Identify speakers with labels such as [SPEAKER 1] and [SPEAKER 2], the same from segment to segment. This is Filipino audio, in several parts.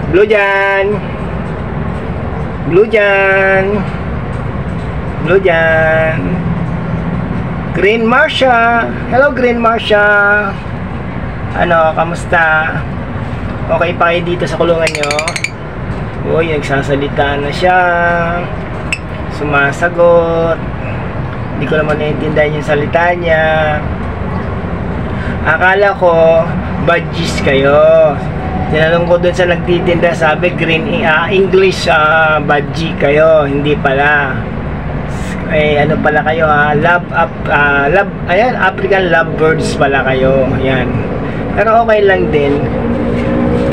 [SPEAKER 1] Blue dyan. Blue dyan. Blue dyan. Green Marcia. Hello Green Marcia. Ano, kamusta? Okay pa kayo dito sa kulungan nyo? Uy, nagsasalita na siya. Sumasagot. Hindi ko naman naiintindihan yung salita niya. Akala ko badges kayo. Tinanong ko dun sa nagtitinda, sabi green English badge kayo. Hindi pala. Ano pala kayo ayan, African lovebirds pala kayo. Ayan. Pero okay lang din.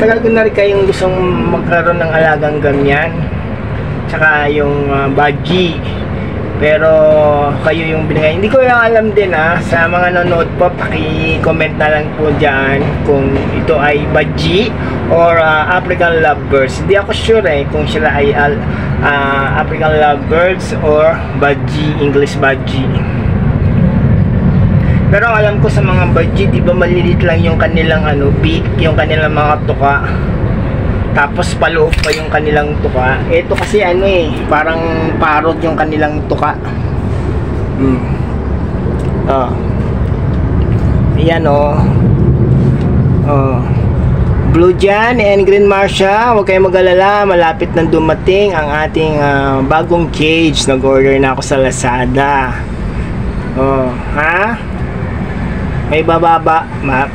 [SPEAKER 1] Tagal ko na rin kayong gustong magkaroon ng alagang ganyan. Tsaka yung badge. Pero kayo yung binigay. Hindi ko lang alam din sa mga nanonood po, paki-comment na lang po dyan kung ito ay badge or African lovebirds. Hindi ako sure kung sila ay African lovebirds or badge, English badge. Pero alam ko sa mga badge, di ba malilit lang yung kanilang beak, yung kanilang mga tuka. Tapos paloob pa yung kanilang tuka. Ito kasi parang parrot yung kanilang tuka. Ayan Blue dyan and Green Marcia, huwag kayong mag-alala, malapit na dumating ang ating bagong cage. Nag-order na ako sa Lazada.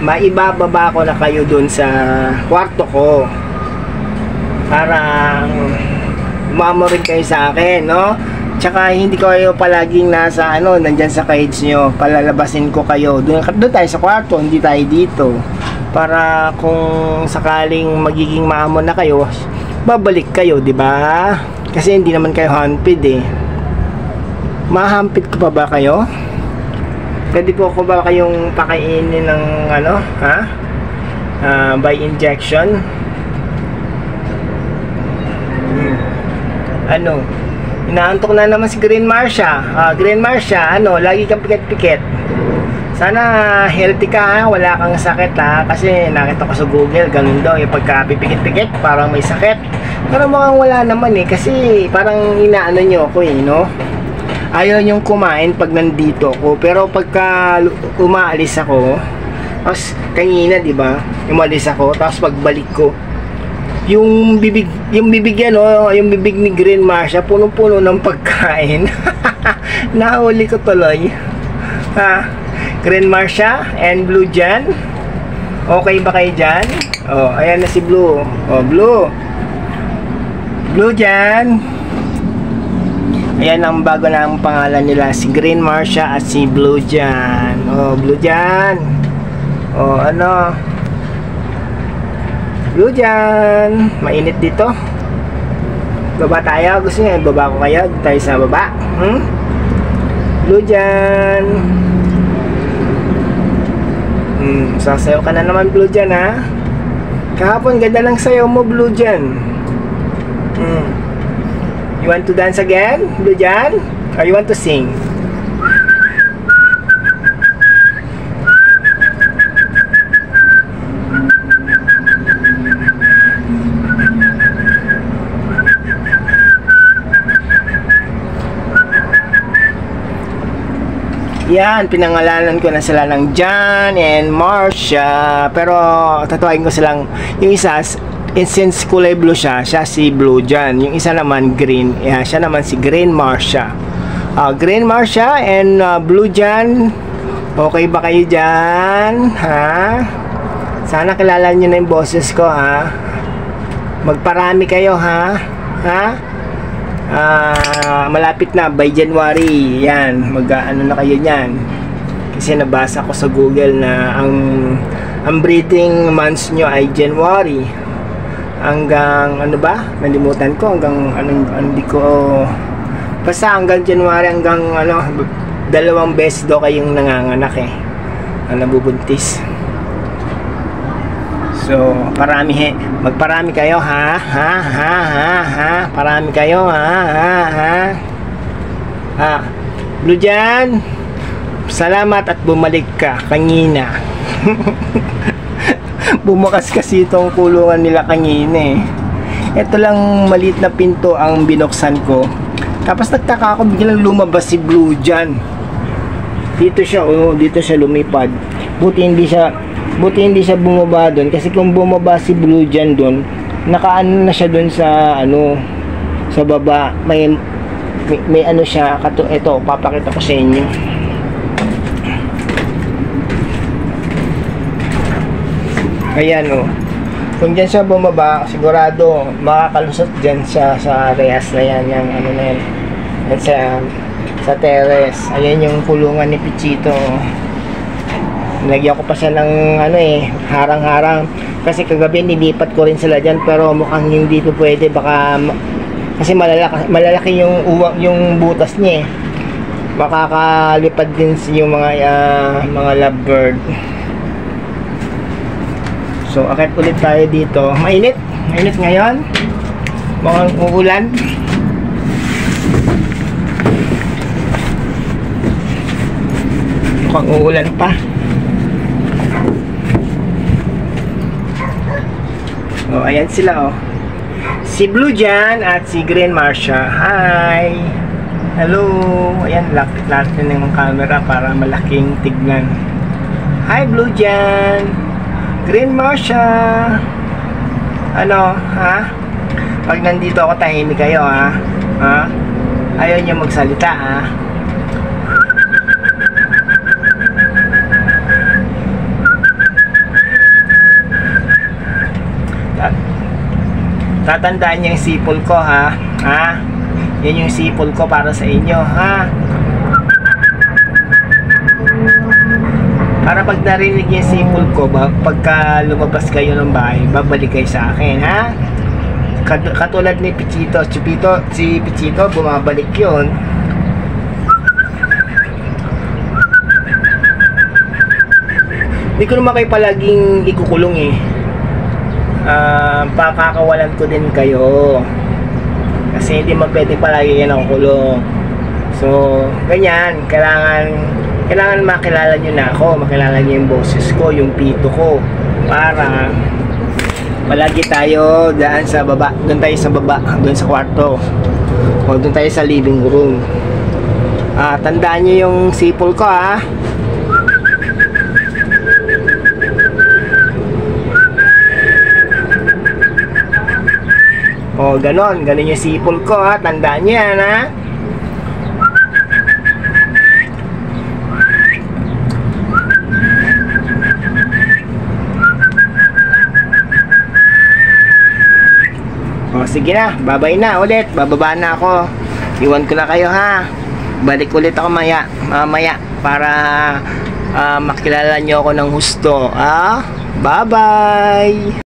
[SPEAKER 1] Maibababa ko na kayo dun sa kwarto ko para umamo rin kayo sa akin, no? Tsaka hindi ko kayo palaging nasa nandyan sa cage nyo. Palalabasin ko kayo doon tayo sa kwarto, hindi tayo dito, para kung sakaling magiging maamo na kayo, babalik kayo, di ba? Kasi hindi naman kayo hampid mahampid ko pa ba kayo? Pwede po ko ba kayong pakainin ng by injection? Inaantok na naman si Green Marcia. Green Marcia, lagi kang pikit-pikit. Sana healthy ka, wala kang sakit kasi nakita ko sa Google, ganun daw yung pagka-pipikit-pikit, parang may sakit. Pero mukhang wala naman kasi parang inaano nyo ako no? Ayaw nyong kumain pag nandito ako, pero pagka umaalis ako, tapos kanina diba, umalis ako, tapos pagbalik ko, yung bibig yung bibig ni Green Marcia punong-puno ng pagkain. Nahuli ko tuloy. Green Marcia and Blue dyan, okay ba kayo dyan? Ayan na si Blue. Blue dyan. Ayan ang bago na ang pangalan nila, si Green Marcia at si Blue dyan. Blue dyan. Blue dyan. Mainit dito. Baba tayo. Gusto niya baba ko kayo? Tayo sa baba. Blue dyan. Sasayaw ka na naman Blue dyan Kahapon ganda lang sayaw mo Blue dyan. You want to dance again Blue dyan? Or you want to sing? Yan, pinangalanan ko na sila ng John and Marcia. Pero tatuagin ko silang, yung isa, since kulay blue siya si Blue John. Yung isa naman green, siya naman si Green Marcia. Green Marcia and Blue John, okay ba kayo dyan? Sana kilala nyo na yung boses ko Magparami kayo malapit na by January. Yan, na kayo niyan. Kasi nabasa ko sa Google na ang breeding months nyo ay January hanggang nalimutan ko hanggang hindi ko basta hanggang January, hanggang 2 beses daw kayong nanganganak nabubuntis. So, magparami kayo parami kayo Blue dyan, salamat at bumalik ka kanina. Bumakas kasi itong kulungan nila kanina Ito lang maliit na pinto ang binuksan ko. Tapos nagtaka ako, biglang lumabas si Blue dyan. Dito siya, oh, dito siya lumipad. Buti hindi siya bumaba doon, kasi kung bumaba si Blue dyan doon, nakaano na siya doon sa ano, sa baba. May ano siya, ito, papakita ko sa inyo. Ayan, oh. Kung dyan siya bumaba, sigurado makakalusot dyan siya sa rehas na yan, yung ano na yan. Yan sa terrace. Ayan yung kulungan ni Pichito. Nilagyan ko pa siya ng ano harang-harang. Kasi kagabi nilipat ko rin sila dyan, pero mukhang hindi po pwede. Baka, kasi malalaki yung butas niya eh. Makakalipad din yung mga lovebird. So, akit ulit tayo dito. Mainit ngayon. Mukhang uulan. Mukhang uulan pa. So, ayan sila, oh. Si Blue dyan at si Green Marcia. Hi! Hello! Ayan, lapit-lapit na yung camera para malaking tignan. Hi, Blue dyan! Green Marcia. Ano, ha? Pag nandito ako, tahimik kayo, ha? Ha? Ayaw niyo magsalita, ha? Tatandaan niyo yung sipol ko, ha? Ha? Yan yung sipol ko para sa inyo, ha? Para pag narinig yung sipol ko, pagka lumabas kayo ng bahay, babalik kayo sa akin, ha? Katulad ni Pichito, si Pichito, bumabalik yun. Hindi ko naman kayo palaging ikukulong eh. Pakakawalan ko din kayo. Kasi hindi man pwede palagi yan ang kulong. So, ganyan, kailangan makilala nyo na ako, makilala nyo yung boses ko, yung pito ko, para palagi tayo daan sa baba, doon tayo sa baba, doon sa kwarto, o doon tayo sa living room. Tandaan nyo yung sipol ko, ha. O, ganon yung sipol ko, ha. Tandaan nyo yan, ha. O, sige na, babay na ulit, bababa na ako, iwan ko na kayo, ha. Balik ulit ako mamaya para makilala nyo ako ng husto, ha. Bye bye.